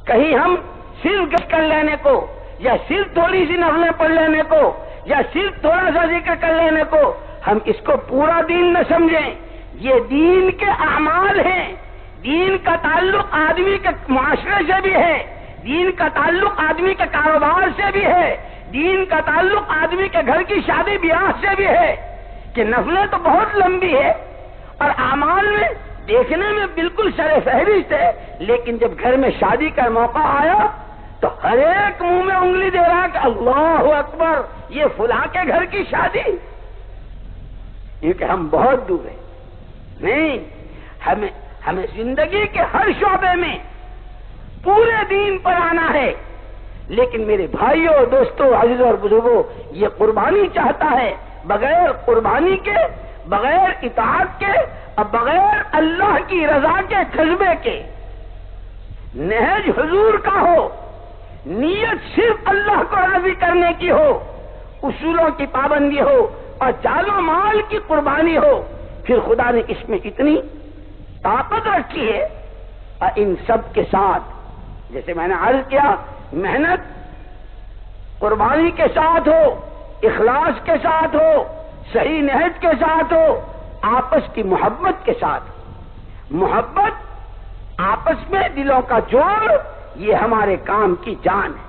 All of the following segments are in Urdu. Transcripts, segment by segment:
کہیں ہم صرف گشت کر لینے کو یا صرف تھوڑی سی نفلیں پڑھ لینے کو یا صرف تھوڑا سا ذکر کر لینے کو ہم اس کو پورا دین نہ سمجھیں. یہ دین کے اعمال ہیں. دین کا تعلق آدمی کے معاشرے سے بھی ہے, دین کا تعلق آدمی کے کاروبار سے بھی ہے, دین کا تعلق آدمی کے گھر کی شادی بیاہ سے بھی ہے. کہ نفلیں تو بہت لمبی ہے اور اعمال میں دیکھنے میں بالکل سر فہرست ہے, لیکن جب گھر میں شادی کا موقع آیا تو ہر ایک منہ میں انگلی دے رہا کہ اللہ اکبر, یہ فلاں کے گھر کی شادی. کیونکہ ہم بہت دور ہیں. نہیں, ہمیں زندگی کے ہر شعبے میں پورے دین پر آنا ہے. لیکن میرے بھائیوں, دوستوں, عزیزوں اور بزرگوں, یہ قربانی چاہتا ہے. بغیر قربانی کے, بغیر اطاعت کے اور بغیر اللہ کی رضا کے جذبے کے, نہج حضور کا ہو, نیت صرف اللہ کو راضی کرنے کی ہو, اصولوں کی پابندی ہو اور جان و مال کی قربانی ہو, پھر خدا نے اس میں اتنی طاقت رکھی ہے. اور ان سب کے ساتھ جیسے میں نے عرض کیا, محنت قربانی کے ساتھ ہو, اخلاص کے ساتھ ہو, صحیح نہج کے ساتھ ہو, آپس کی محبت کے ساتھ. محبت آپس میں دلوں کا جوڑ, یہ ہمارے کام کی جان ہے.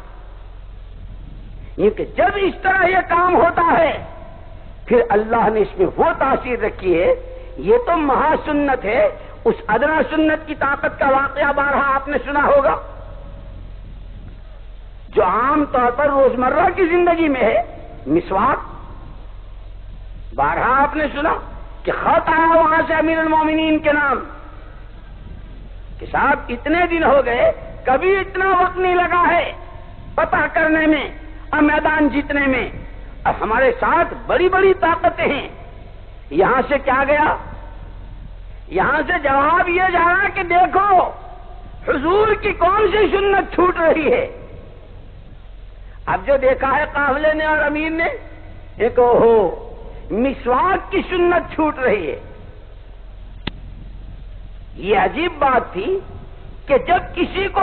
کیونکہ جب اس طرح یہ کام ہوتا ہے پھر اللہ نے اس میں وہ تاثیر رکھی ہے. یہ تو مہا سنت ہے. اس ادنا سنت کی طاقت کا واقعہ بارہا آپ نے سنا ہوگا, جو عام طور پر روزمرہ کی زندگی میں ہے. مسواک بارہا آپ نے سنا کہ خط آیا وہاں سے امیر المومنین کے نام کہ صاحب اتنے دن ہو گئے, کبھی اتنا وقت نہیں لگا ہے پتہ کرنے میں اور میدان جیتنے میں, اور ہمارے ساتھ بڑی بڑی طاقتیں ہیں. یہاں سے کیا گیا؟ یہاں سے جواب یہ جا رہا کہ دیکھو حضور کی کون سی سنت چھوٹ رہی ہے. اب جو دیکھا ہے قافلے نے اور امیر نے, ایک مسواک کی سنت چھوٹ رہی ہے. یہ عجیب بات تھی کہ جب کسی کو